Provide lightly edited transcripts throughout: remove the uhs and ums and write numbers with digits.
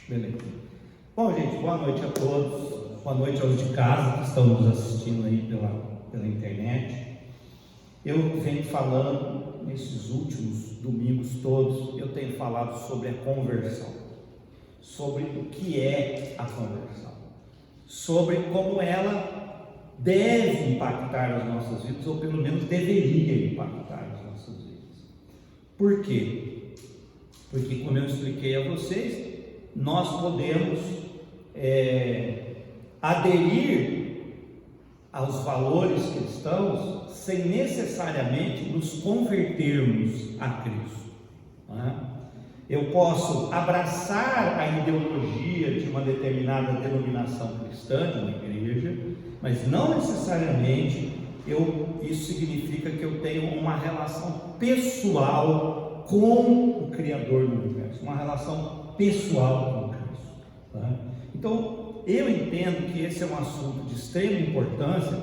Beleza. Bom, gente, boa noite a todos. Boa noite aos de casa que estão nos assistindo aí pela internet. Eu venho falando nesses últimos domingos todos, eu tenho falado sobre a conversão, sobre o que é a conversão, sobre como ela deve impactar as nossas vidas, ou pelo menos deveria impactar as nossas vidas. Por quê? Porque, como eu expliquei a vocês, nós podemos aderir aos valores cristãos sem necessariamente nos convertermos a Cristo, não é? Eu posso abraçar a ideologia de uma determinada denominação cristã, de uma igreja, mas não necessariamente isso significa que eu tenho uma relação pessoal com o Criador do universo, uma relação pessoal com Cristo, tá? Então, eu entendo que esse é um assunto de extrema importância,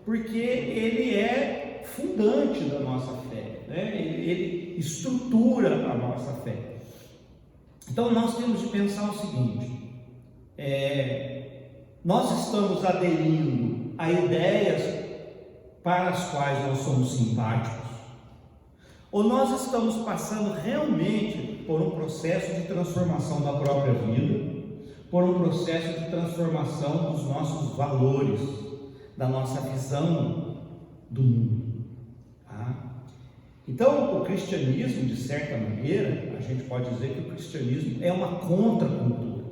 porque ele é fundante da nossa fé, né? Ele estrutura a nossa fé. Então, nós temos de pensar o seguinte: nós estamos aderindo a ideias para as quais nós somos simpáticos, ou nós estamos passando realmente por um processo de transformação da própria vida, por um processo de transformação dos nossos valores, da nossa visão do mundo, tá? Então, o cristianismo, de certa maneira, a gente pode dizer que o cristianismo é uma contracultura,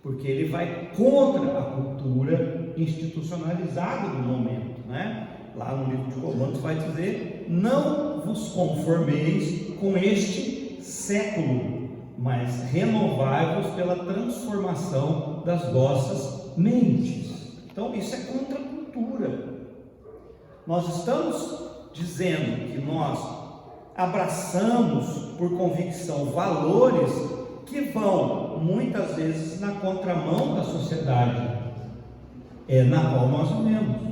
porque ele vai contra a cultura institucionalizada do momento, né? Lá no livro de Romanos vai dizer: não vos conformeis com este século, mas renovai-vos pela transformação das vossas mentes. Então, isso é contracultura. Nós estamos dizendo que nós abraçamos por convicção valores que vão muitas vezes na contramão da sociedade na qual nós vivemos.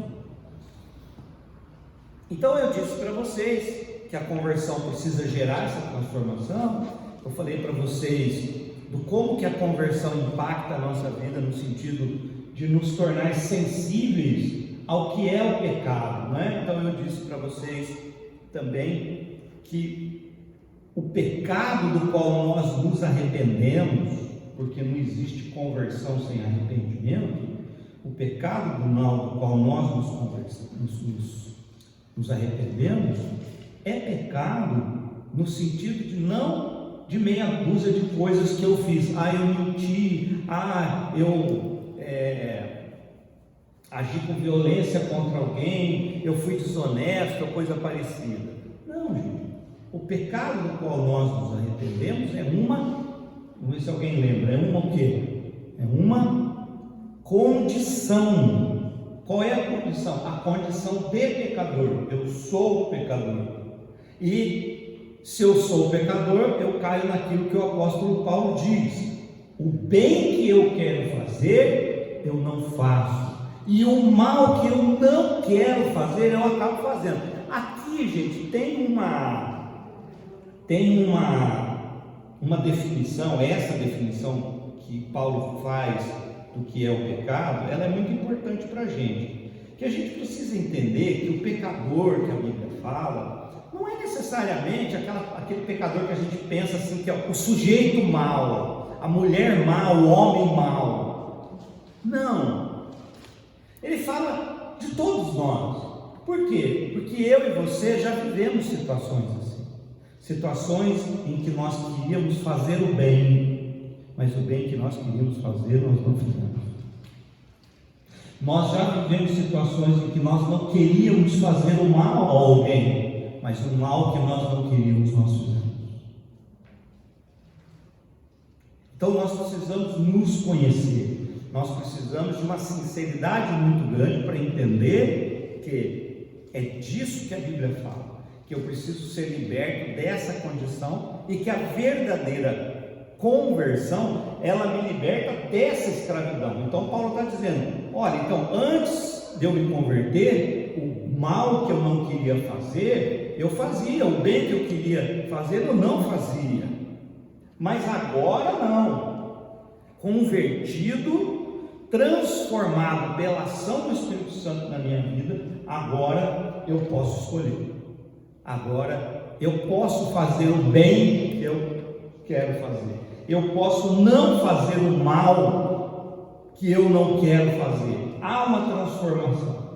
Então, eu disse para vocês que a conversão precisa gerar essa transformação. Eu falei para vocês do como que a conversão impacta a nossa vida, no sentido de nos tornar sensíveis ao que é o pecado, né? Então eu disse para vocês também que o pecado do qual nós nos arrependemos, porque não existe conversão sem arrependimento, o pecado do qual nós nos arrependemos é pecado no sentido de não de meia dúzia de coisas que eu fiz. Eu menti, eu agi com violência contra alguém, eu fui desonesto, ou coisa parecida. Não, gente. O pecado do qual nós nos arrependemos vamos ver se alguém lembra, o quê? É uma condição. Qual é a condição? A condição de pecador. Eu sou pecador. E se eu sou pecador, eu caio naquilo que o apóstolo Paulo diz: o bem que eu quero fazer, eu não faço, e o mal que eu não quero fazer, eu acabo fazendo. Aqui, gente, tem uma definição. Essa definição que Paulo faz do que é o pecado, ela é muito importante para a gente, que a gente precisa entender que o pecador que a Bíblia fala não é necessariamente aquele pecador que a gente pensa assim, que é o sujeito mau, a mulher mau, o homem mau. Não, ele fala de todos nós. Por quê? Porque eu e você já vivemos situações assim, situações em que nós queríamos fazer o bem, mas o bem que nós queríamos fazer, nós não fizemos. Nós já vivemos situações em que nós não queríamos fazer o mal a alguém, mas o mal que nós não queríamos, nós fizemos. Então nós precisamos nos conhecer, nós precisamos de uma sinceridade muito grande para entender que é disso que a Bíblia fala, que eu preciso ser liberto dessa condição, e que a verdadeira conversão, ela me liberta dessa escravidão. Então Paulo está dizendo: olha, então antes de eu me converter, o mal que eu não queria fazer, eu fazia, o bem que eu queria fazer, eu não fazia, mas agora não. convertido, transformado pela ação do Espírito Santo na minha vida, agora eu posso escolher. Agora eu posso fazer o bem que eu quero fazer. Eu posso não fazer o mal que eu não quero fazer. Há uma transformação.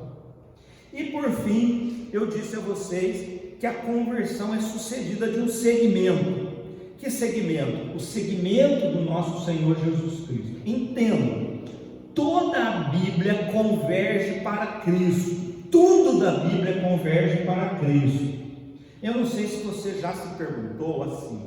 E por fim, eu disse a vocês que a conversão é sucedida de um segmento. Que segmento? O segmento do nosso Senhor Jesus Cristo. Entendam, toda a Bíblia converge para Cristo. Tudo da Bíblia converge para Cristo. Eu não sei se você já se perguntou assim: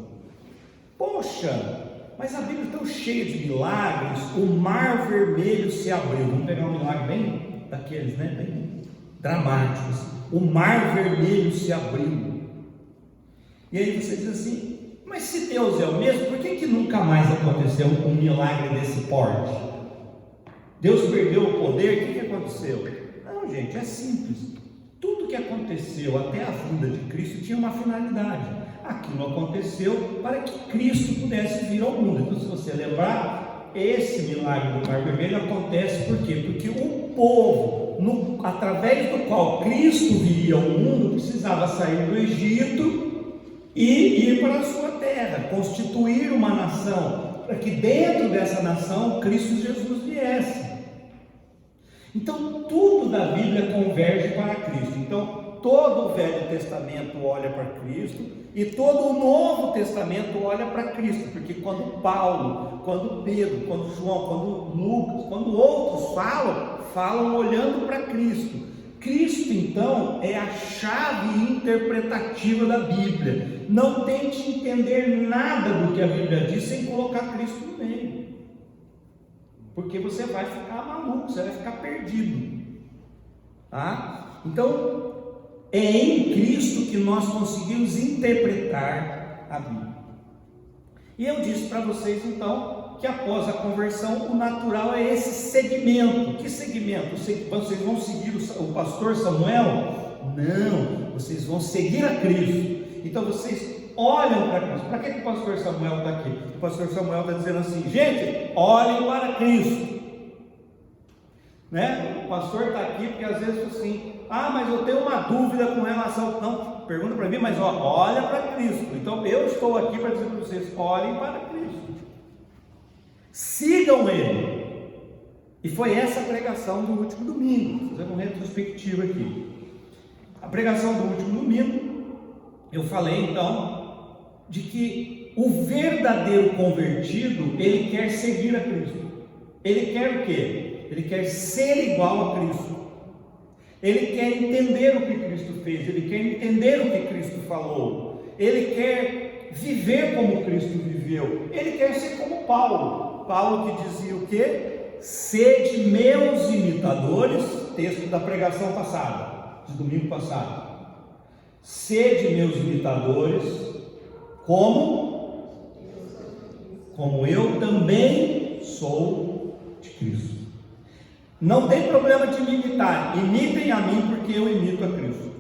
poxa, mas a Bíblia é tão cheia de milagres, o mar vermelho se abriu. Vamos pegar um milagre bem daqueles, né? Bem dramáticos. O mar vermelho se abriu. E aí você diz assim: mas se Deus é o mesmo, por que nunca mais aconteceu um milagre desse porte? Deus perdeu o poder? O que aconteceu? Não, gente, é simples. Tudo que aconteceu até a vinda de Cristo tinha uma finalidade. Aquilo aconteceu para que Cristo pudesse vir ao mundo. Então, se você lembrar, esse milagre do Mar Vermelho acontece por quê? Porque o povo, através do qual Cristo viria ao mundo, precisava sair do Egito e ir para a sua terra, constituir uma nação, para que dentro dessa nação Cristo Jesus viesse. Então tudo da Bíblia converge para Cristo. Então todo o Velho Testamento olha para Cristo e todo o Novo Testamento olha para Cristo, porque quando Paulo, quando Pedro, quando João, quando Lucas, quando outros falam olhando para Cristo. Cristo então é a chave interpretativa da Bíblia. Não tente entender nada do que a Bíblia diz sem colocar Cristo no meio, porque você vai ficar maluco, você vai ficar perdido, tá? Então é em Cristo que nós conseguimos interpretar a Bíblia. E eu disse para vocês então que após a conversão o natural é esse segmento. Que segmento? Vocês vão seguir o pastor Samuel? Não, vocês vão seguir a Cristo. Então vocês olham para Cristo. Para que o pastor Samuel está aqui? O pastor Samuel está dizendo assim: gente, olhem para Cristo, né? O pastor está aqui porque às vezes assim: ah, mas eu tenho uma dúvida com relação. Não, pergunta para mim, mas olha para Cristo. Então eu estou aqui para dizer para vocês: olhem para Cristo, sigam Ele. E foi essa a pregação do último domingo. Fazendo uma retrospectiva aqui. A pregação do último domingo, eu falei então de que o verdadeiro convertido, ele quer seguir a Cristo. Ele quer o quê? Ele quer ser igual a Cristo. Ele quer entender o que Cristo fez, ele quer entender o que Cristo falou, ele quer viver como Cristo viveu, ele quer ser como Paulo que dizia o quê? Sede meus imitadores, texto da pregação passada, de domingo passado. Sede meus imitadores, como eu também sou de Cristo. Não tem problema de me imitar, imitem a mim porque eu imito a Cristo.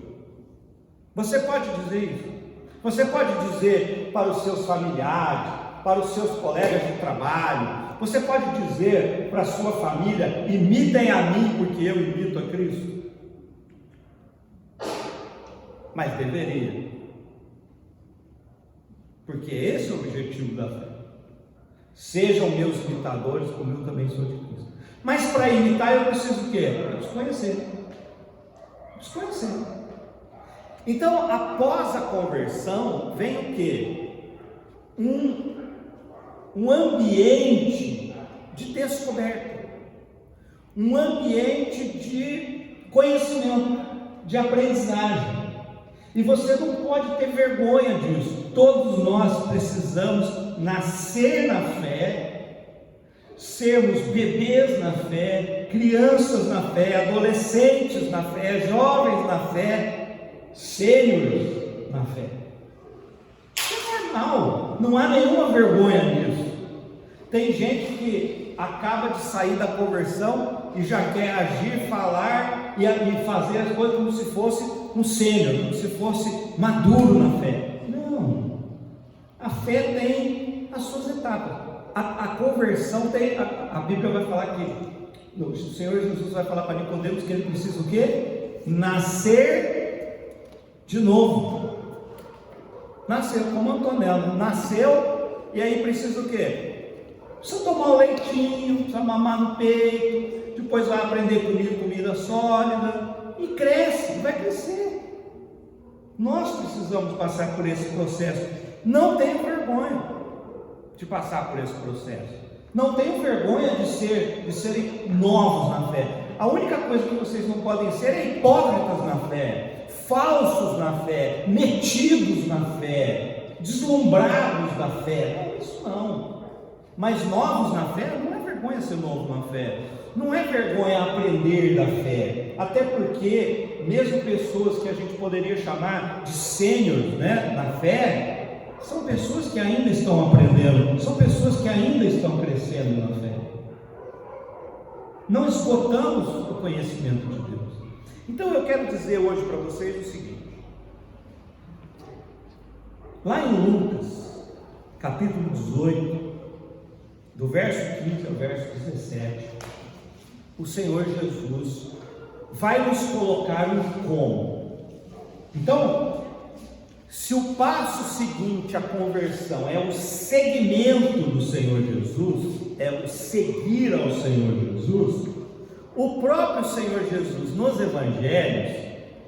Você pode dizer isso? Você pode dizer para os seus familiares, para os seus colegas de trabalho, você pode dizer para a sua família: imitem a mim porque eu imito a Cristo? Mas deveria, porque esse é o objetivo da fé. Sejam meus imitadores como eu também sou de Cristo. Mas para imitar eu preciso o quê? Desconhecer. Então, após a conversão, vem o quê? Um ambiente de descoberta, um ambiente de conhecimento, de aprendizagem. E você não pode ter vergonha disso. Todos nós precisamos nascer na fé, sermos bebês na fé, crianças na fé, adolescentes na fé, jovens na fé, sêniores na fé. Isso é normal, não há nenhuma vergonha nisso. Tem gente que acaba de sair da conversão e já quer agir, falar e fazer as coisas como se fosse um sênior, como se fosse maduro na fé. Não, a fé tem as suas etapas. a conversão tem, a Bíblia vai falar que o Senhor Jesus vai falar para Nicodemos que ele precisa o quê? Nascer de novo. Nasceu como Antonella, nasceu e aí precisa o quê? Precisa tomar o leitinho, precisa mamar no peito, depois vai aprender comida sólida e cresce, vai crescer. Nós precisamos passar por esse processo. Não tenho vergonha de passar por esse processo. Não tenho vergonha de serem novos na fé. A única coisa que vocês não podem ser é hipócritas na fé, falsos na fé, metidos na fé, deslumbrados da fé. Não, isso não. Mas novos na fé, não é vergonha ser novo na fé. Não é vergonha aprender da fé. Até porque, mesmo pessoas que a gente poderia chamar de sêniores, né, na fé, são pessoas que ainda estão aprendendo, são pessoas que ainda estão crescendo na fé. Não esgotamos o conhecimento de Deus. Então eu quero dizer hoje para vocês o seguinte: lá em Lucas, capítulo 18, do verso 15 ao verso 17, o Senhor Jesus vai nos colocar um como. Então, se o passo seguinte à conversão é o seguimento do Senhor Jesus, é o seguir ao Senhor Jesus, o próprio Senhor Jesus nos evangelhos,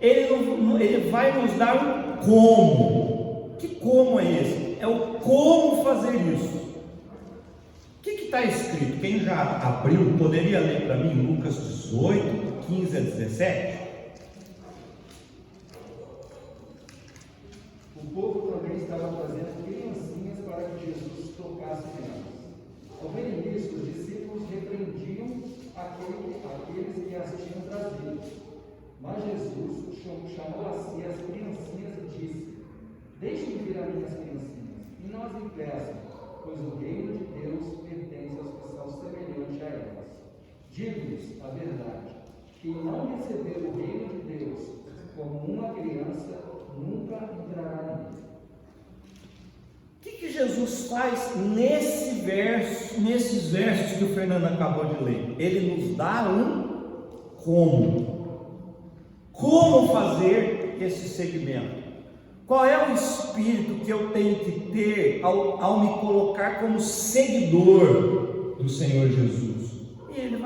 ele vai nos dar um como. Que como é esse? É o como fazer isso. O que está escrito? Quem já abriu, poderia ler para mim Lucas 18, 15 a 17? O povo também estava trazendo criancinhas para que Jesus tocasse nelas. Ao verem isso, os discípulos repreendiam aqueles que as tinham trazido. Mas Jesus chamou a si as criancinhas e disse: Deixem vir as minhas criancinhas, e não as impeçam, pois o reino de Deus pertence aos que são semelhantes a elas. Digo-lhes a verdade: quem não receber o reino de Deus como uma criança, nunca entrará nele. O que Jesus faz nesses versos que o Fernando acabou de ler? Ele nos dá um como fazer esse segmento. Qual é o espírito que eu tenho que ter ao me colocar como seguidor do Senhor Jesus? E ele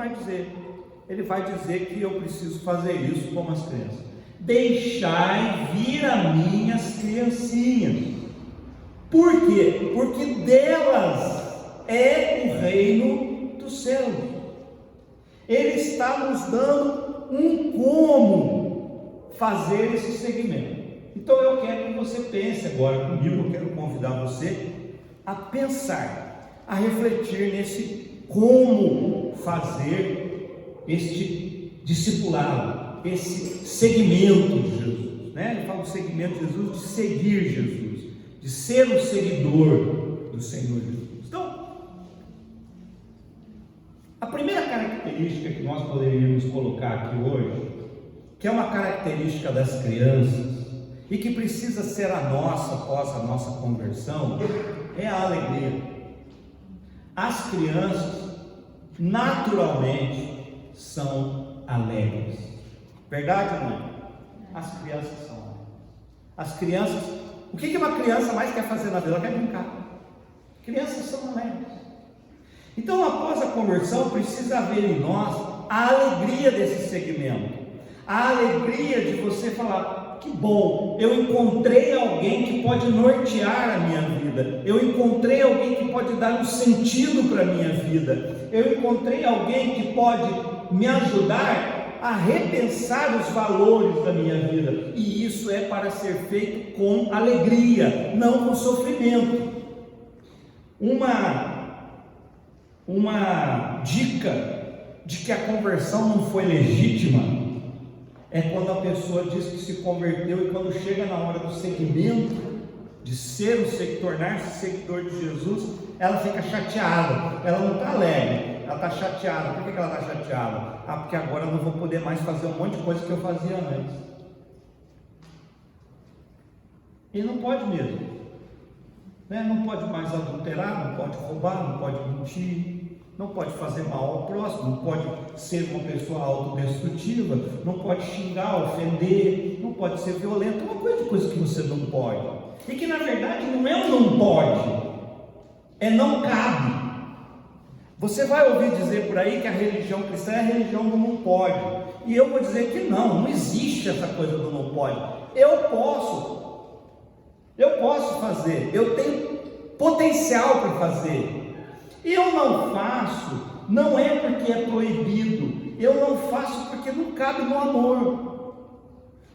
vai dizer que eu preciso fazer isso como as crianças. Deixai vir a minhas criancinhas. Por quê? Porque delas é o reino dos céus. Ele está nos dando um como fazer esse segmento. Então eu quero que você pense agora comigo, eu quero convidar você a pensar, a refletir nesse como fazer este discipulado, esse segmento de Jesus, né? Ele fala do segmento de Jesus, de seguir Jesus, de ser um seguidor do Senhor Jesus. Então, a primeira característica que nós poderíamos colocar aqui hoje, que é uma característica das crianças e que precisa ser a nossa após a nossa conversão, é a alegria. As crianças naturalmente são alegres. Verdade ou não? As crianças são alegres. As crianças, o que uma criança mais quer fazer na vida? Ela quer brincar. Crianças são alegres. Então, após a conversão, precisa haver em nós a alegria desse segmento, a alegria de você falar: que bom, eu encontrei alguém que pode nortear a minha vida, eu encontrei alguém que pode dar um sentido para a minha vida, eu encontrei alguém que pode me ajudar a repensar os valores da minha vida, e isso é para ser feito com alegria, não com sofrimento. Uma dica de que a conversão não foi legítima é quando a pessoa diz que se converteu e quando chega na hora do seguimento, de tornar-se seguidor de Jesus, ela fica chateada, ela não está alegre, ela está chateada. Por que ela está chateada? Porque agora eu não vou poder mais fazer um monte de coisa que eu fazia antes. E não pode mesmo. né? Não pode mais adulterar, não pode roubar, não pode mentir, não pode fazer mal ao próximo, não pode ser uma pessoa autodestrutiva, não pode xingar, ofender, não pode ser violento, uma coisa que você não pode, e que na verdade não é um não pode, é não cabe. Você vai ouvir dizer por aí que a religião cristã é a religião do não pode, e eu vou dizer que não existe essa coisa do não pode. Eu posso fazer, eu tenho potencial para fazer. Eu não faço, não é porque é proibido, eu não faço porque não cabe no amor.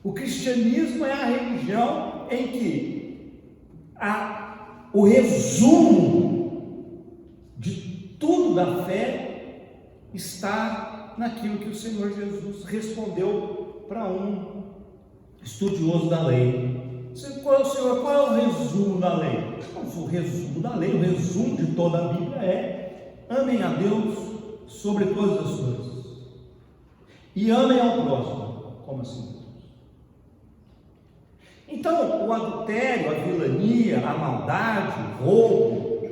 O cristianismo é a religião em que o resumo de tudo da fé está naquilo que o Senhor Jesus respondeu para um estudioso da lei. Qual é o resumo da lei? O resumo da lei, o resumo de toda a Bíblia é: amem a Deus sobre todas as coisas e amem ao próximo como a si mesmos. Então, o adultério, a vilania, a maldade, o roubo,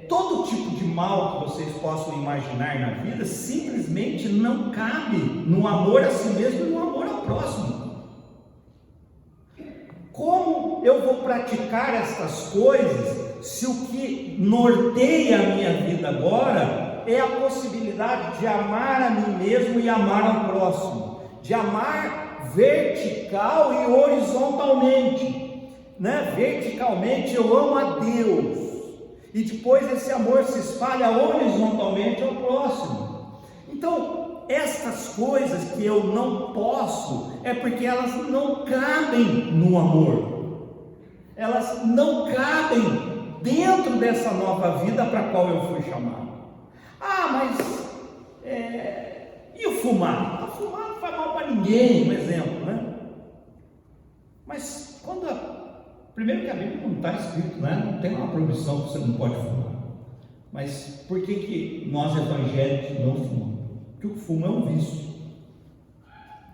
todo tipo de mal que vocês possam imaginar na vida, simplesmente não cabe no amor a si mesmo e no amor ao próximo. Como eu vou praticar estas coisas se o que norteia a minha vida agora é a possibilidade de amar a mim mesmo e amar ao próximo, de amar vertical e horizontalmente, né? Verticalmente eu amo a Deus, e depois esse amor se espalha horizontalmente ao próximo. Então, estas coisas que eu não posso, é porque elas não cabem no amor, elas não cabem dentro dessa nova vida para a qual eu fui chamado. Mas e o fumar? Fumar não faz mal para ninguém, um exemplo, né? Mas primeiro que a Bíblia não está escrito, né? Não tem uma proibição que você não pode fumar. Mas por que nós evangélicos não fumamos? Porque o fumo é um vício.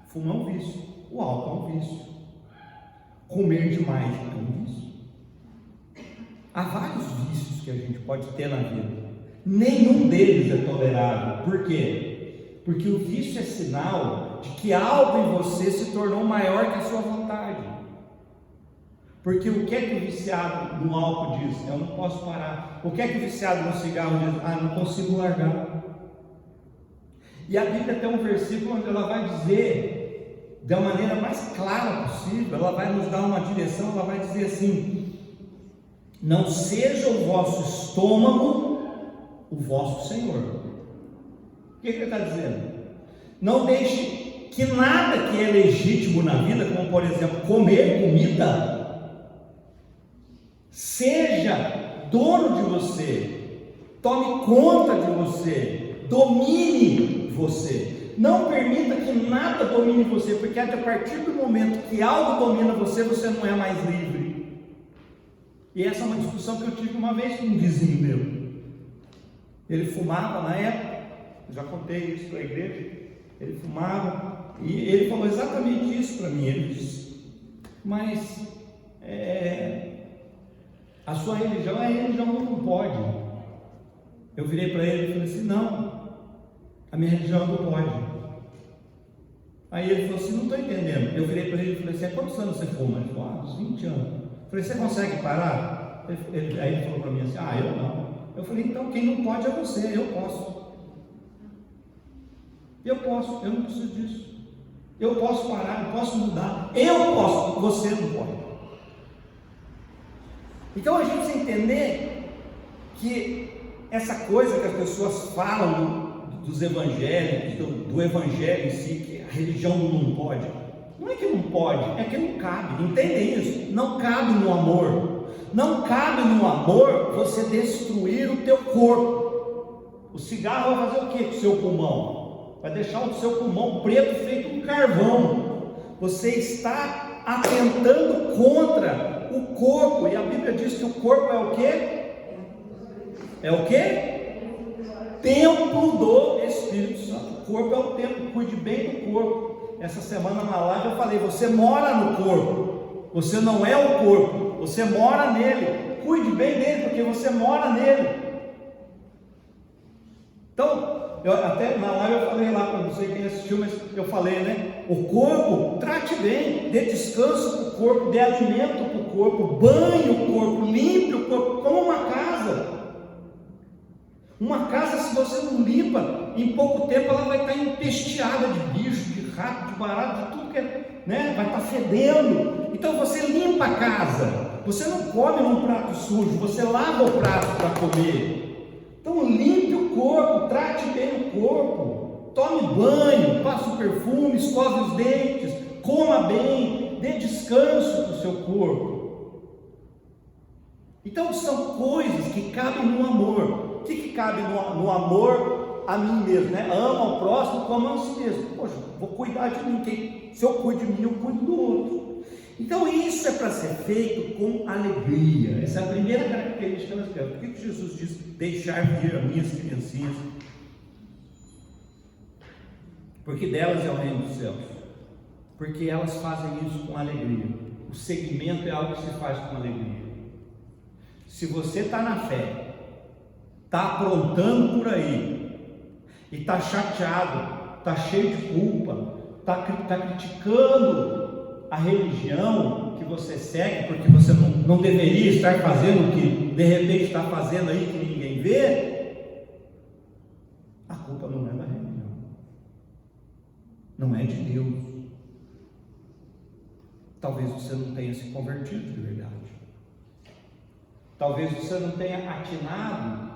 O fumo é um vício. O álcool é um vício. Comer demais é um vício. Há vários vícios que a gente pode ter na vida. Nenhum deles é tolerável. Por quê? Porque o vício é sinal de que algo em você se tornou maior que a sua vontade. Porque o que é que o viciado no álcool diz? Eu não posso parar. O que é que o viciado no cigarro diz? Não consigo largar. E a Bíblia tem um versículo onde ela vai dizer, da maneira mais clara possível, ela vai nos dar uma direção, ela vai dizer assim: não seja o vosso estômago o vosso Senhor. O que ele está dizendo? Não deixe que nada que é legítimo na vida, como por exemplo comer comida, seja dono de você, tome conta de você, domine você. Não permita que nada domine você, porque a partir do momento que algo domina você, você não é mais livre. E essa é uma discussão que eu tive uma vez com um vizinho meu. Ele fumava na época, já contei isso para a igreja. Ele fumava e ele falou exatamente isso para mim. Ele disse: mas a sua religião é a religião do não pode. Eu virei para ele e falei assim: não, a minha religião não pode. Aí ele falou assim: não estou entendendo. Eu virei para ele e falei assim: há quantos anos você fuma? Ele falou: uns 20 anos. Eu falei: você consegue parar? Aí ele falou para mim assim: eu não. Eu falei: então quem não pode é você, eu posso. Eu não preciso disso. Eu posso parar, eu posso mudar, eu posso, você não pode. Então a gente precisa entender que essa coisa que as pessoas falam dos evangélicos, do evangelho em si, que a religião não pode, não é que não pode, é que não cabe. Entendem isso? Não cabe no amor. Não cabe no amor você destruir o teu corpo. O cigarro vai fazer o que com o seu pulmão? Vai deixar o seu pulmão preto feito um carvão. Você está atentando contra o corpo, e a Bíblia diz que o corpo é o quê? É o quê? Templo do Espírito Santo. O corpo é o templo, cuide bem do corpo. Essa semana na live eu falei: você mora no corpo, você não é o corpo, você mora nele. cuide bem dele, porque você mora nele. Então, até na live eu falei lá, não sei quem assistiu, mas eu falei, né? O corpo, trate bem, dê descanso para o corpo, dê alimento para o corpo, banhe o corpo, limpe o corpo, como uma casa. Uma casa, se você não limpa, em pouco tempo ela vai estar empesteada de bicho, de rato, de barato, de tudo que é, né? Vai estar fedendo. Então você limpa a casa. Você não come num prato sujo, você lava o prato para comer. Então limpe o corpo, trate bem o corpo, tome banho, passe o perfume, escove os dentes, coma bem, dê descanso para o seu corpo. Então são coisas que cabem no amor. O que cabe no amor a mim mesmo, né? Ama ao próximo como a si mesmo. Poxa, vou cuidar de mim. Se eu cuido de mim, eu cuido do outro. Então isso é para ser feito com alegria. Essa é a primeira característica das crianças. Por que Jesus diz deixar vir as minhas criancinhas? Porque delas é o reino dos céus. Porque elas fazem isso com alegria. O seguimento é algo que se faz com alegria. Se você está na fé, está aprontando por aí, e está chateado, está cheio de culpa, está criticando a religião que você segue, porque você não deveria estar fazendo o que de repente está fazendo aí que ninguém vê, a culpa não é da religião, não é de Deus. Talvez você não tenha se convertido de verdade, talvez você não tenha atinado,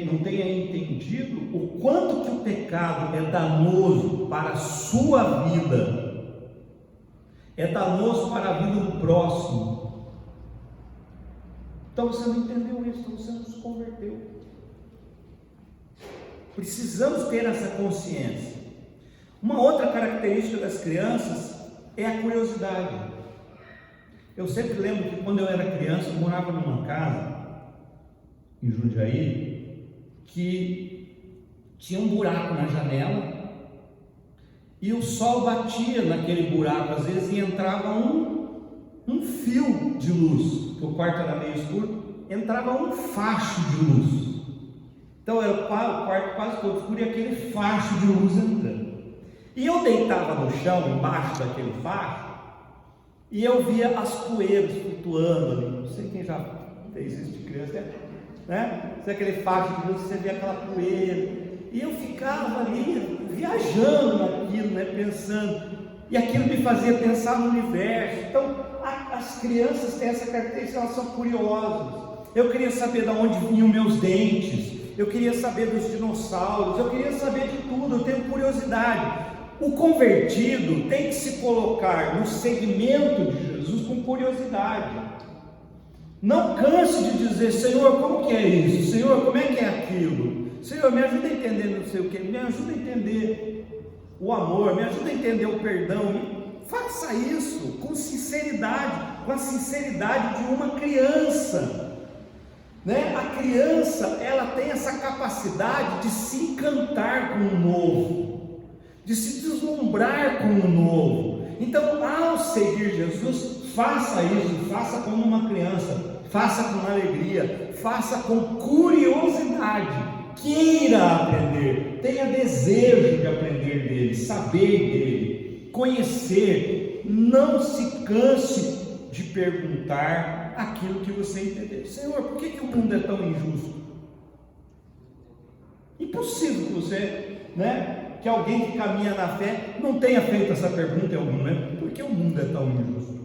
não tenha entendido o quanto que o pecado é danoso para a sua vida, é danoso para a vida do próximo. Então você não entendeu isso, então você não se converteu. Precisamos ter essa consciência. Uma outra característica das crianças é a curiosidade. Eu sempre lembro que quando eu era criança, eu morava numa casa em Jundiaí, que tinha um buraco na janela e o sol batia naquele buraco às vezes e entrava um fio de luz, porque o quarto era meio escuro, entrava um facho de luz. Então era o quarto quase todo escuro e aquele facho de luz entrando. E eu deitava no chão, embaixo daquele facho, e eu via as poeiras flutuando ali. Não sei quem já fez isso de criança, né? Se aquele facho de luz, você vê aquela poeira, e eu ficava ali viajando naquilo, né? Pensando, e aquilo me fazia pensar no universo. Então as crianças têm essa característica, elas são curiosas. Eu queria saber de onde vinham meus dentes, eu queria saber dos dinossauros, eu queria saber de tudo, eu tenho curiosidade. O convertido tem que se colocar no segmento de Jesus com curiosidade. Não canse de dizer: Senhor, como que é isso? Senhor, como é que é aquilo? Senhor, me ajuda a entender não sei o que, me ajuda a entender o amor, me ajuda a entender o perdão. Faça isso com sinceridade, com a sinceridade de uma criança, né? A criança, ela tem essa capacidade de se encantar com o novo, de se deslumbrar com o novo. Então, ao seguir Jesus, faça isso, faça como uma criança, faça com alegria, faça com curiosidade, queira aprender, tenha desejo de aprender dele, saber dele, conhecer. Não se canse de perguntar aquilo que você entender. Senhor, por que o mundo é tão injusto? Impossível que você, que alguém que caminha na fé não tenha feito essa pergunta em algum momento. Por que o mundo é tão injusto?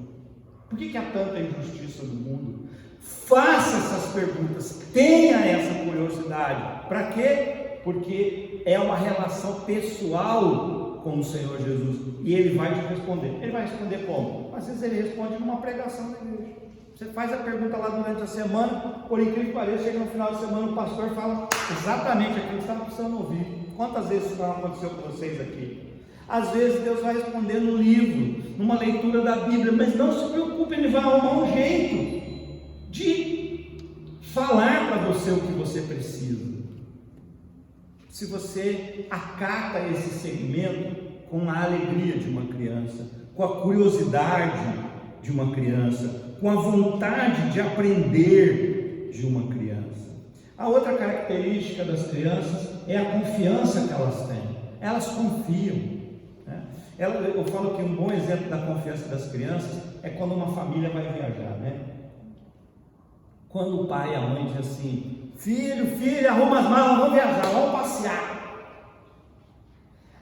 Por que há tanta injustiça no mundo? Faça essas perguntas, tenha essa curiosidade. Para quê? Porque é uma relação pessoal com o Senhor Jesus, e Ele vai te responder. Ele vai responder como? Às vezes Ele responde numa pregação na igreja. Você faz a pergunta lá durante a semana, por incrível que pareça, chega no final de semana, o pastor fala exatamente aquilo que você estava precisando ouvir. Quantas vezes isso não aconteceu com vocês aqui? Às vezes Deus vai responder no livro, numa leitura da Bíblia, mas não se preocupe, Ele vai arrumar um jeito de falar para você o que você precisa. Se você acata esse segmento com a alegria de uma criança, com a curiosidade de uma criança, com a vontade de aprender de uma criança. A outra característica das crianças é a confiança que elas têm. Elas confiam, né? Eu falo que um bom exemplo da confiança das crianças é quando uma família vai viajar, né? Quando o pai e a mãe dizem assim: filho, arruma as malas, vamos viajar, vamos passear.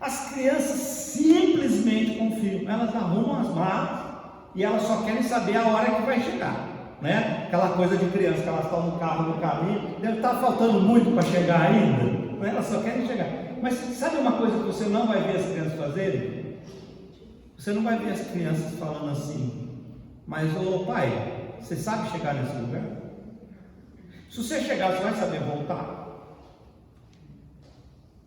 As crianças simplesmente confiam, elas arrumam as malas e elas só querem saber a hora que vai chegar, né? Aquela coisa de criança que elas estão no carro, no caminho, deve estar faltando muito para chegar ainda, né? Elas só querem chegar. Mas sabe uma coisa que você não vai ver as crianças fazerem? Você não vai ver as crianças falando assim: mas ô pai, você sabe chegar nesse lugar? Se você chegar, você vai saber voltar?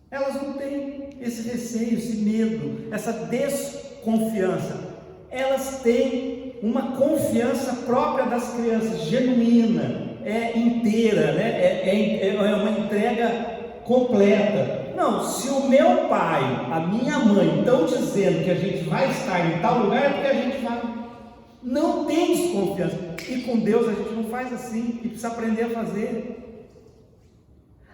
Elas não têm esse receio, esse medo, essa desconfiança. Elas têm uma confiança própria das crianças, genuína, inteira, né? É uma entrega completa. Não, se o meu pai, a minha mãe estão dizendo que a gente vai estar em tal lugar, é porque a gente vai. Não tem desconfiança. E com Deus a gente não faz assim, e precisa aprender a fazer.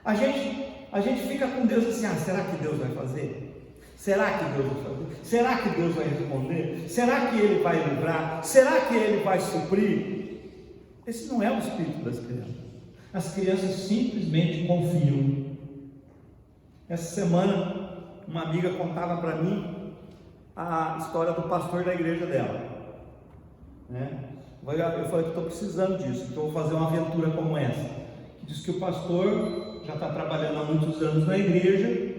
A gente fica com Deus assim: será que Deus vai fazer? Será que Deus vai fazer? Será que Deus vai responder? Será que Ele vai livrar? Será que Ele vai suprir? Esse não é o espírito das crianças. As crianças simplesmente confiam. Essa semana, uma amiga contava para mim a história do pastor da igreja dela, né? Eu falei que estou precisando disso, então vou fazer uma aventura como essa. Diz que o pastor já está trabalhando há muitos anos na igreja,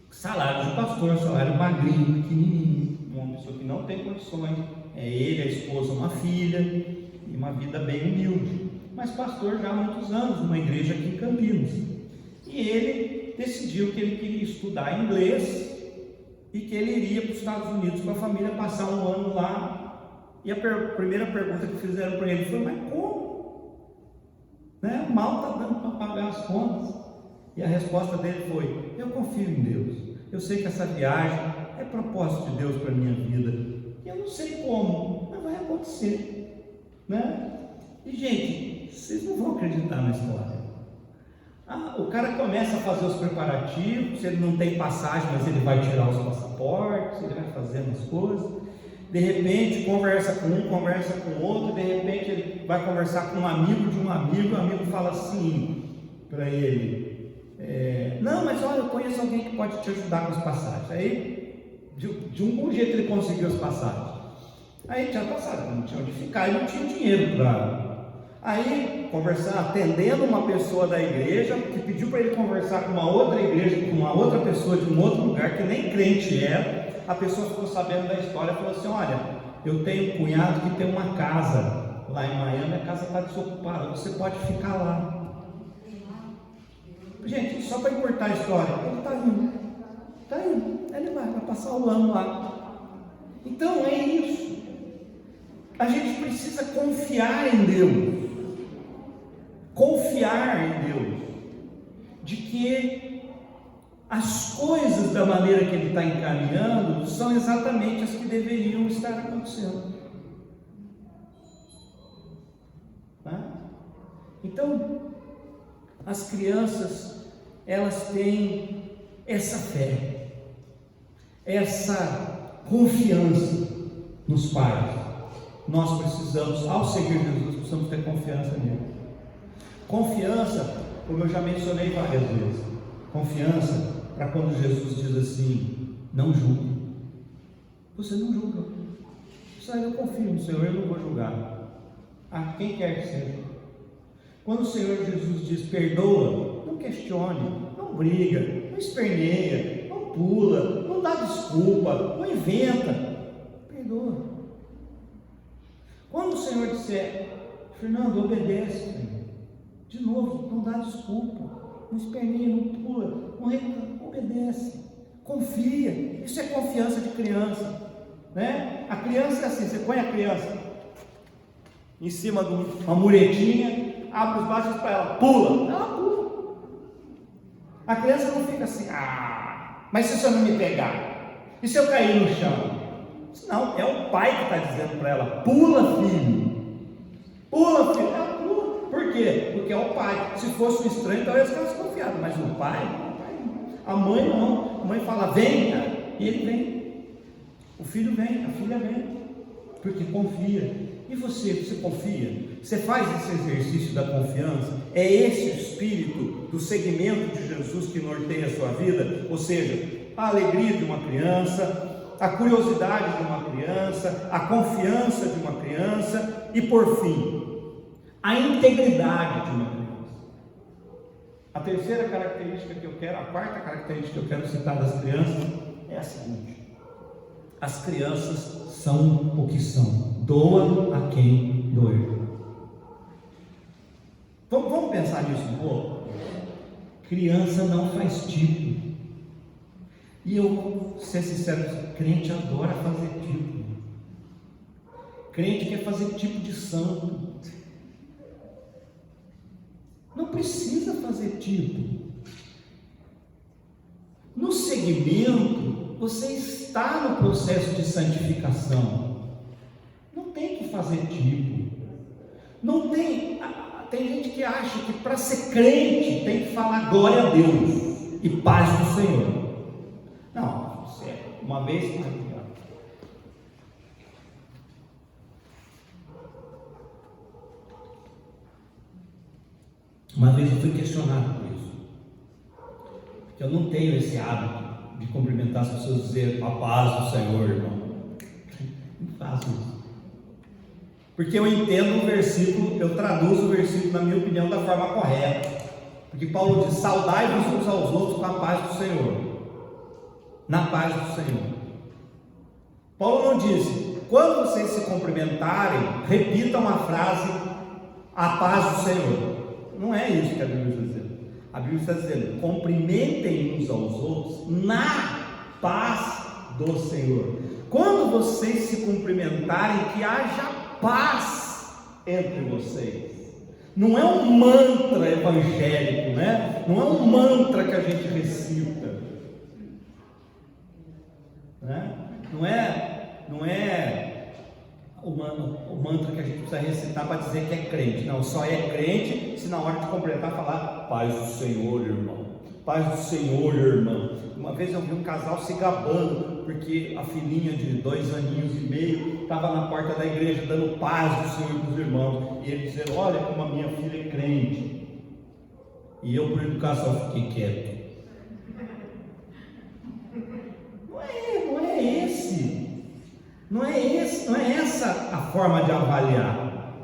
salário de pastor, salário magrinho, pequenininho, uma pessoa que não tem condições, é ele, a esposa, uma filha, e uma vida bem humilde, mas pastor já há muitos anos, numa igreja aqui em Campinas. E ele decidiu que ele queria estudar inglês e que ele iria para os Estados Unidos com a família, passar um ano lá. E a primeira pergunta que fizeram para ele foi: mas como? Né? Mal está dando para pagar as contas. E a resposta dele foi: eu confio em Deus, eu sei que essa viagem é propósito de Deus para a minha vida, eu não sei como, mas vai acontecer, né? E gente, vocês não vão acreditar na história. O cara começa a fazer os preparativos, se ele não tem passagem, mas ele vai tirar os passaportes, ele vai fazendo as coisas. De repente conversa com um, conversa com o outro, de repente ele vai conversar com um amigo de um amigo, o amigo fala assim para ele: não, mas olha, eu conheço alguém que pode te ajudar com as passagens. Aí de um bom jeito ele conseguiu as passagens. Aí tinha passagem, não tinha onde ficar e não tinha dinheiro para. Aí, atendendo uma pessoa da igreja, que pediu para ele conversar com uma outra igreja, com uma outra pessoa de um outro lugar, que nem crente era. A pessoa ficou sabendo da história e falou assim: olha, eu tenho um cunhado que tem uma casa lá em Miami, a casa está desocupada, você pode ficar lá. Gente, só para encurtar a história, ele está indo, ele vai passar o ano lá. Então é isso, a gente precisa confiar em Deus, de que as coisas da maneira que ele está encaminhando são exatamente as que deveriam estar acontecendo. Tá? Então, as crianças, elas têm essa fé, essa confiança nos pais. Nós precisamos, ao seguir Jesus, precisamos ter confiança nele. Confiança, como eu já mencionei várias vezes, confiança para quando Jesus diz assim: não julgue. Você não julga. Eu confio no Senhor, eu não vou julgar a quem quer que seja. Quando o Senhor Jesus diz perdoa, não questione, não briga, não esperneia, não pula, não dá desculpa, não inventa, perdoa. Quando o Senhor disser Fernando, obedece, de novo, não dá desculpa, não esperneia, não pula, não reclama, obedece, confia. Isso é confiança de criança, né? A criança é assim: você põe a criança em cima de uma muretinha, abre os braços para ela, pula, ela pula. A criança não fica assim: mas se você não me pegar, e se eu cair no chão? Não, é o pai que está dizendo para ela: pula, filho. Pula, filho, ela pula. Por quê? Porque é o pai. Se fosse um estranho, talvez ficasse desconfiado, mas o pai, a mãe não. A mãe fala, vem, e ele vem. O filho vem, a filha vem, porque confia. E você confia? Você faz esse exercício da confiança? É esse o espírito do seguimento de Jesus que norteia a sua vida? Ou seja, a alegria de uma criança, a curiosidade de uma criança, a confiança de uma criança e, por fim, a integridade de uma criança. A terceira característica que eu quero, a quarta característica que eu quero citar das crianças é a seguinte: as crianças são o que são, doa a quem doer. Vamos pensar nisso um pouco? Criança não faz tipo. E eu, ser sincero, crente adora fazer tipo. Crente quer fazer tipo de santo. Não precisa fazer tipo. No segmento, você está no processo de santificação. Não tem que fazer tipo. Não tem. Tem gente que acha que para ser crente tem que falar glória a Deus e paz do Senhor. Não, uma vez. Uma vez eu fui questionado por isso, porque eu não tenho esse hábito de cumprimentar as pessoas e dizer a paz do Senhor, irmão. Não faço isso. Porque eu entendo o versículo, eu traduzo o versículo, na minha opinião, da forma correta. Porque Paulo diz: saudai-vos uns aos outros com a paz do Senhor. Na paz do Senhor. Paulo não disse: quando vocês se cumprimentarem, repitam a frase, a paz do Senhor. Não é isso que a Bíblia está dizendo. A Bíblia está dizendo: cumprimentem uns aos outros na paz do Senhor. Quando vocês se cumprimentarem, que haja paz entre vocês. Não é um mantra evangélico, né? Não é um mantra que a gente recita, né? Não é o mantra que a gente precisa recitar para dizer que é crente. Não, só é crente se na hora de cumprimentar falar paz do Senhor, irmão. Paz do Senhor, irmã. Uma vez eu vi um casal se gabando porque a filhinha de 2 aninhos e meio estava na porta da igreja dando paz do Senhor para os irmãos, e ele dizendo: olha como a minha filha é crente. E eu, por educação, fiquei quieto. Não é essa a forma de avaliar.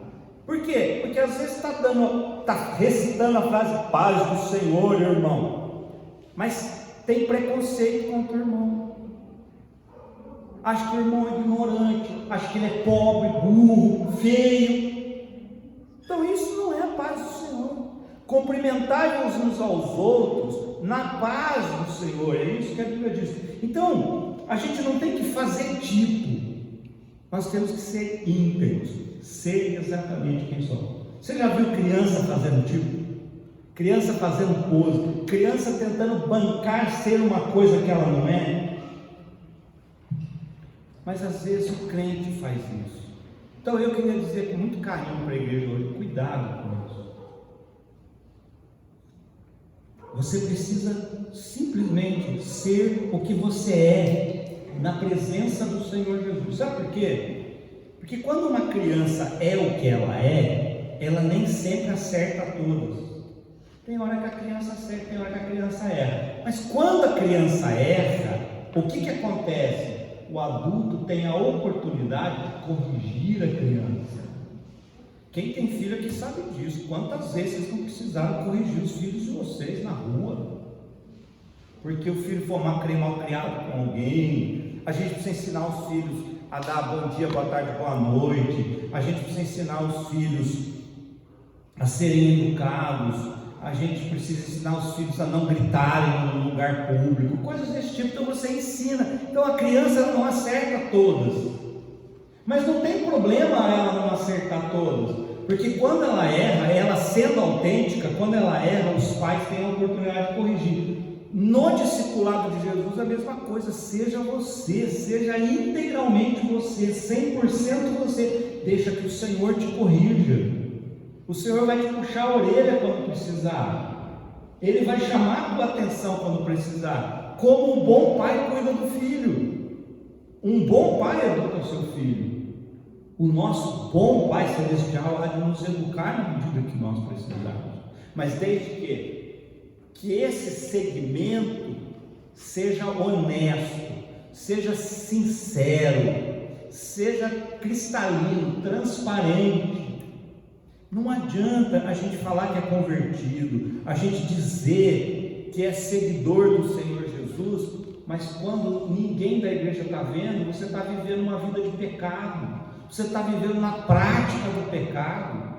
Por quê? Porque às vezes está recitando a frase paz do Senhor, irmão, mas tem preconceito contra o irmão. Acha que o irmão é ignorante, acha que ele é pobre, burro, feio. Então isso não é a paz do Senhor. Cumprimentai-vos uns aos outros na paz do Senhor. É isso que a Bíblia diz. Então a gente não tem que fazer tipo. Nós temos que ser íntegros, ser exatamente quem somos. Você já viu criança fazendo tipo? Criança fazendo pose, criança tentando bancar ser uma coisa que ela não é? Mas às vezes o crente faz isso. Então eu queria dizer com muito carinho para a igreja hoje: cuidado com isso. Você precisa simplesmente ser o que você é na presença do Senhor Jesus. Sabe por quê? Porque quando uma criança é o que ela nem sempre acerta todas. Tem hora que a criança acerta, tem hora que a criança erra. Mas quando a criança erra, o que acontece? O adulto tem a oportunidade de corrigir a criança. Quem tem filho aqui sabe disso. Quantas vezes vocês não precisaram corrigir os filhos de vocês na rua? Porque o filho foi mal criado com alguém. A gente precisa ensinar os filhos a dar bom dia, boa tarde, boa noite. A gente precisa ensinar os filhos a serem educados. A gente precisa ensinar os filhos a não gritarem no lugar público, coisas desse tipo. Então você ensina. Então a criança não acerta todas, mas não tem problema ela não acertar todas, porque quando ela erra, ela sendo autêntica, quando ela erra, os pais têm a oportunidade de corrigir. No discipulado de Jesus a mesma coisa. Seja você, seja integralmente você, 100% você. Deixa que o Senhor te corrija. O Senhor vai te puxar a orelha quando precisar. Ele vai chamar a tua atenção quando precisar. Como um bom pai cuida do filho. Um bom pai educa o seu filho. O nosso bom Pai Celestial há de nos educar na medida que nós precisarmos. Mas desde que esse segmento seja honesto, seja sincero, seja cristalino, transparente. Não adianta a gente falar que é convertido, a gente dizer que é seguidor do Senhor Jesus, mas quando ninguém da igreja está vendo, você está vivendo uma vida de pecado, você está vivendo na prática do pecado.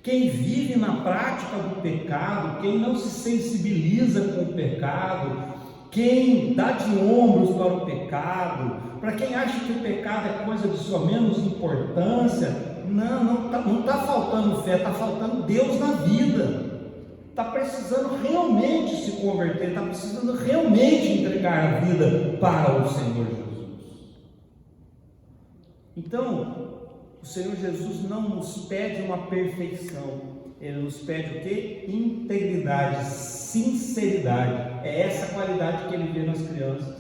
Quem vive na prática do pecado, quem não se sensibiliza com o pecado, quem dá de ombros para o pecado, para quem acha que o pecado é coisa de sua menos importância, não está faltando fé, está faltando Deus na vida. Está precisando realmente se converter, está precisando realmente entregar a vida para o Senhor Jesus. Então, o Senhor Jesus não nos pede uma perfeição, Ele nos pede o quê? Integridade, sinceridade. É essa qualidade que Ele vê nas crianças.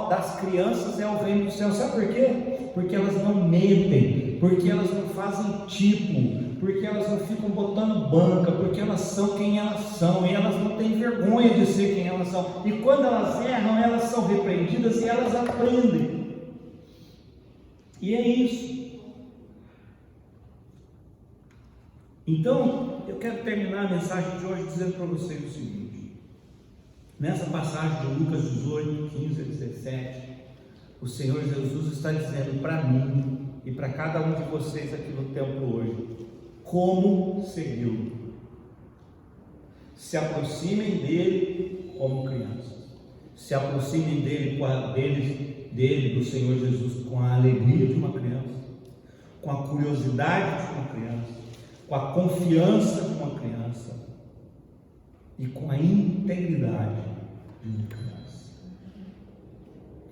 Das crianças é o reino do céu. Sabe por quê? Porque elas não mentem, porque elas não fazem tipo, porque elas não ficam botando banca, porque elas são quem elas são, e elas não têm vergonha de ser quem elas são. E quando elas erram, elas são repreendidas e elas aprendem. E é isso. Então, eu quero terminar a mensagem de hoje dizendo para vocês o seguinte: nessa passagem de Lucas 18, 15 a 17, o Senhor Jesus está dizendo para mim e para cada um de vocês aqui no templo hoje, como segui-lo. Se aproximem dele como crianças, se aproximem dele, do Senhor Jesus, com a alegria de uma criança, com a curiosidade de uma criança, com a confiança de uma criança e com a integridade de uma criança.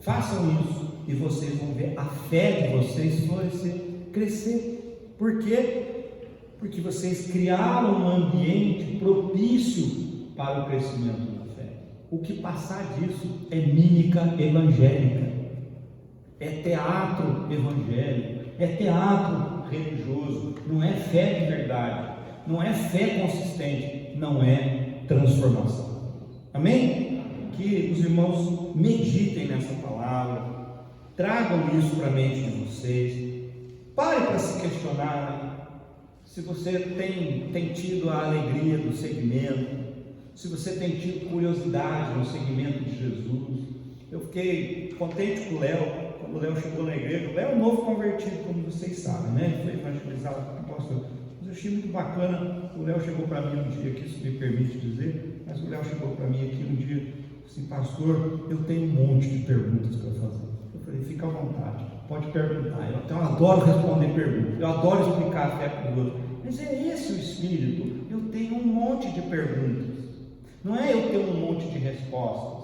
Façam isso e vocês vão ver a fé de vocês florescer, crescer. Por quê? Porque vocês criaram um ambiente propício para o crescimento da fé. O que passar disso é mímica evangélica, é teatro evangélico, é teatro religioso, não é fé de verdade, não é fé consistente, não é transformação. Amém? Que os irmãos meditem nessa palavra, tragam isso para a mente de vocês, pare para se questionar se você tem tido a alegria do segmento, se você tem tido curiosidade no segmento de Jesus. Eu fiquei contente com o Léo. Quando o Léo chegou na igreja, o Léo é um novo convertido, como vocês sabem, né? Ele foi evangelizado com o pastor. Mas eu achei muito bacana. O Léo chegou para mim um dia, que isso me permite dizer, mas o Léo chegou para mim aqui um dia, assim: pastor, eu tenho um monte de perguntas para fazer. Eu falei: fica à vontade, pode perguntar. Eu adoro responder perguntas, eu adoro explicar a fé para os outros. Mas é esse o espírito. Eu tenho um monte de perguntas. Não é eu tenho um monte de respostas.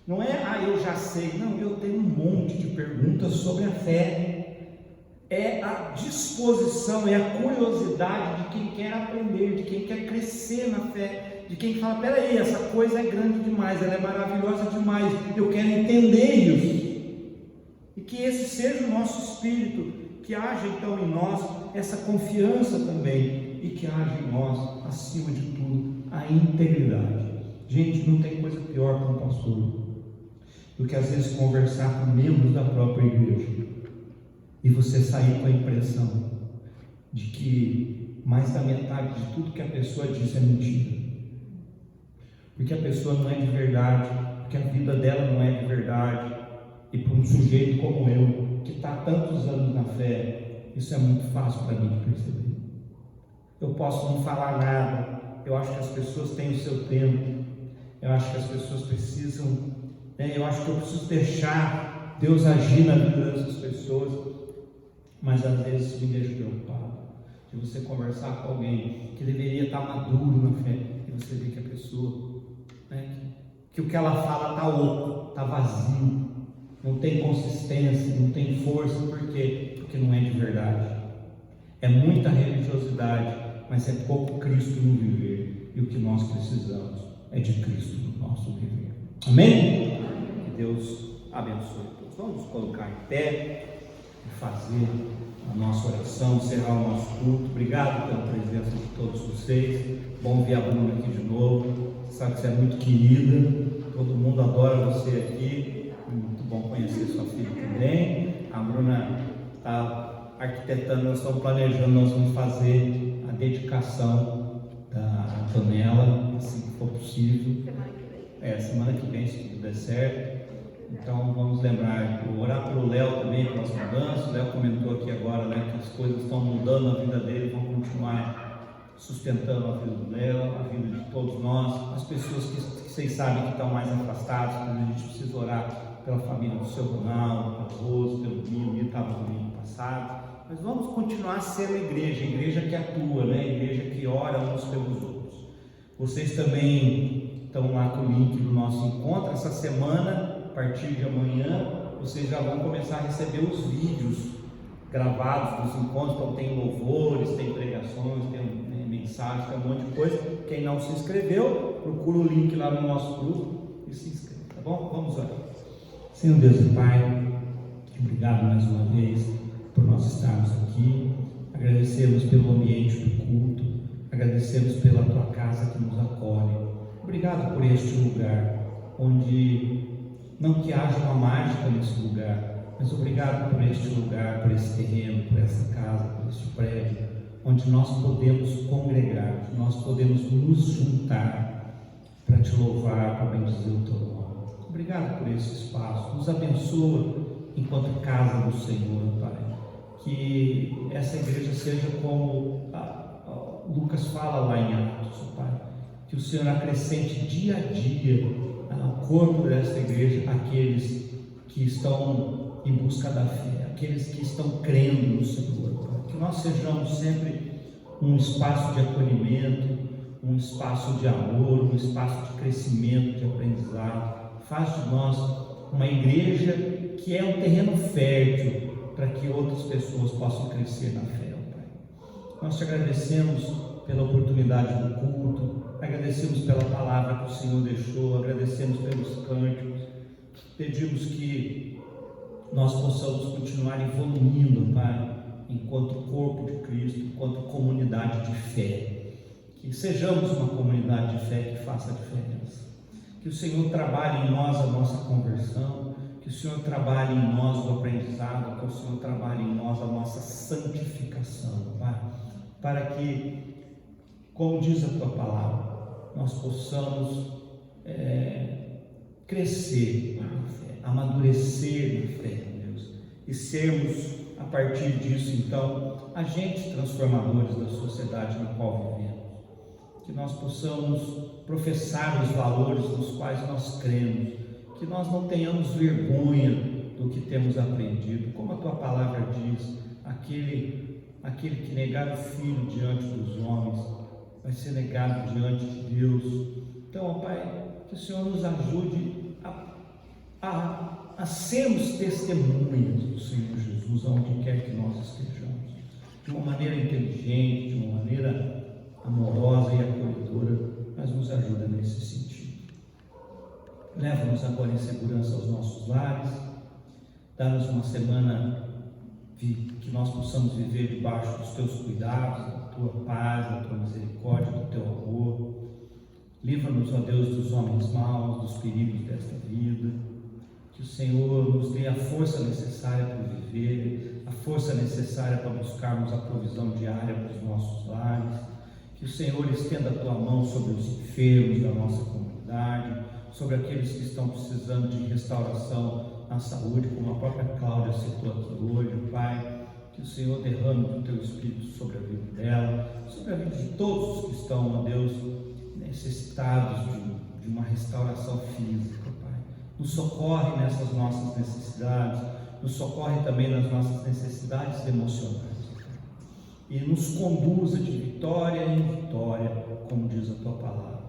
Não é, eu já sei. Não, eu tenho um monte de perguntas sobre a fé. É a disposição, é a curiosidade de quem quer aprender, de quem quer crescer na fé, de quem fala: peraí, essa coisa é grande demais, ela é maravilhosa demais, eu quero entender isso. E que esse seja o nosso espírito, que haja então em nós essa confiança também, e que haja em nós, acima de tudo, a integridade. Gente, não tem coisa pior para um pastor do que às vezes conversar com membros da própria igreja e você sair com a impressão de que mais da metade de tudo que a pessoa disse é mentira, porque a pessoa não é de verdade, porque a vida dela não é de verdade. E para um sujeito como eu, que está há tantos anos na fé, isso é muito fácil para mim de perceber. Eu posso não falar nada, eu acho que as pessoas têm o seu tempo, eu acho que as pessoas precisam, eu acho que eu preciso deixar Deus agir na vida dessas pessoas, mas às vezes me deixa preocupado de você conversar com alguém que deveria estar maduro na fé, e você vê que a pessoa, que o que ela fala está oco, está vazio, não tem consistência, não tem força. Por quê? Porque não é de verdade. É muita religiosidade, mas é pouco Cristo no viver. E o que nós precisamos é de Cristo no nosso viver. Amém? Que Deus abençoe todos. Vamos nos colocar em pé e fazer a nossa oração, encerrar o nosso culto. Obrigado pela presença de todos vocês. Bom ver a Bruna aqui de novo. Você sabe que você é muito querida. Todo mundo adora você aqui. Muito bom conhecer sua filha também. A Bruna está arquitetando, nós estamos planejando, nós vamos fazer a dedicação da Antonella, assim que for possível. Semana que vem, se tudo der certo. Então vamos lembrar, orar pelo Léo também, pelas mudanças. O Léo comentou aqui agora, né, que as coisas estão mudando na vida dele, vão continuar sustentando a vida do Léo, a vida de todos nós, as pessoas que vocês sabem que estão mais afastadas, quando a gente precisa orar pela família do seu Ronaldo, pela Rose, pelo Guilherme, que estava no domingo passado. Mas vamos continuar sendo a igreja que atua, né? A igreja que ora uns pelos outros. Vocês também estão lá com o link do nosso encontro. Essa semana, a partir de amanhã, vocês já vão começar a receber os vídeos gravados dos encontros. Então tem louvores, tem pregações, tem mensagens, tem um monte de coisa. Quem não se inscreveu, procura o link lá no nosso grupo e se inscreve, tá bom? Vamos orar. Senhor Deus e Pai, obrigado mais uma vez por nós estarmos aqui. Agradecemos pelo ambiente do culto, agradecemos pela Tua casa que nos acolhe. Obrigado por este lugar, onde não que haja uma mágica nesse lugar, mas obrigado por este lugar, por esse terreno, por essa casa, por este prédio, onde nós podemos congregar, nós podemos nos juntar para Te louvar, para bendizer o Teu nome. Obrigado por esse espaço. Nos abençoa enquanto casa do Senhor, Pai. Que essa igreja seja como Lucas fala lá em Atos, Pai. Que o Senhor acrescente dia a dia ao corpo dessa igreja aqueles que estão em busca da fé, aqueles que estão crendo no Senhor, Pai. Que nós sejamos sempre um espaço de acolhimento, um espaço de amor, um espaço de crescimento, de aprendizado. Faz de nós uma igreja que é um terreno fértil para que outras pessoas possam crescer na fé, Pai. Nós Te agradecemos pela oportunidade do culto, agradecemos pela palavra que o Senhor deixou, agradecemos pelos cânticos, pedimos que nós possamos continuar evoluindo, Pai, enquanto corpo de Cristo, enquanto comunidade de fé, que sejamos uma comunidade de fé que faça a diferença. Que o Senhor trabalhe em nós a nossa conversão, que o Senhor trabalhe em nós o aprendizado, que o Senhor trabalhe em nós a nossa santificação, Pai, para que, como diz a Tua palavra, nós possamos crescer na fé, amadurecer na fé, Deus, e sermos, a partir disso, então, agentes transformadores da sociedade na qual vivemos. Que nós possamos professar os valores nos quais nós cremos, que nós não tenhamos vergonha do que temos aprendido, como a Tua palavra diz, aquele que negar o Filho diante dos homens, vai ser negado diante de Deus. Então, Pai, que o Senhor nos ajude a sermos testemunhas do Senhor Jesus, aonde quer que nós estejamos, de uma maneira inteligente, de uma maneira amorosa e acolhedora, mas nos ajuda nesse sentido. Leva-nos agora em segurança aos nossos lares, dá-nos uma semana que nós possamos viver debaixo dos Teus cuidados, da Tua paz, da Tua misericórdia, do Teu amor. Livra-nos, ó Deus, dos homens maus, dos perigos desta vida. Que o Senhor nos dê a força necessária para viver, a força necessária para buscarmos a provisão diária para os nossos lares. Que o Senhor estenda a Tua mão sobre os enfermos da nossa comunidade, sobre aqueles que estão precisando de restauração na saúde, como a própria Cláudia citou aqui hoje, Pai. Que o Senhor derrame o Teu Espírito sobre a vida dela, sobre a vida de todos os que estão, ó Deus, necessitados de uma restauração física, Pai. Nos socorre nessas nossas necessidades, nos socorre também nas nossas necessidades emocionais, Pai. E nos conduza de vitória em vitória, como diz a Tua palavra.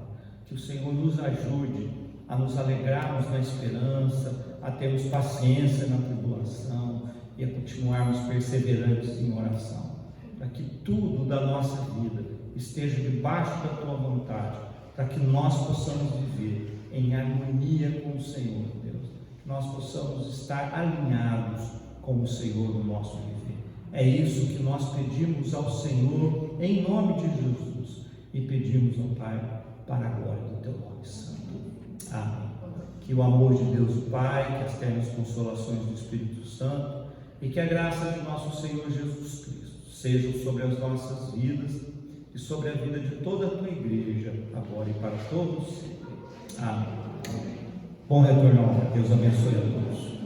Que o Senhor nos ajude a nos alegrarmos na esperança, a termos paciência na tribulação e a continuarmos perseverantes em oração. para que tudo da nossa vida esteja debaixo da tua vontade, para que nós possamos viver em harmonia com o Senhor, Deus, que nós possamos estar alinhados com o Senhor no nosso viver. É isso que nós pedimos ao Senhor em nome de Jesus e pedimos ao Pai para a glória do teu nome santo. Amém. Que o amor de Deus o Pai, que as ternas consolações do Espírito Santo e que a graça de nosso Senhor Jesus Cristo sejam sobre as nossas vidas e sobre a vida de toda a tua igreja, agora e para todos sempre. Amém. Bom retorno. Deus abençoe a todos.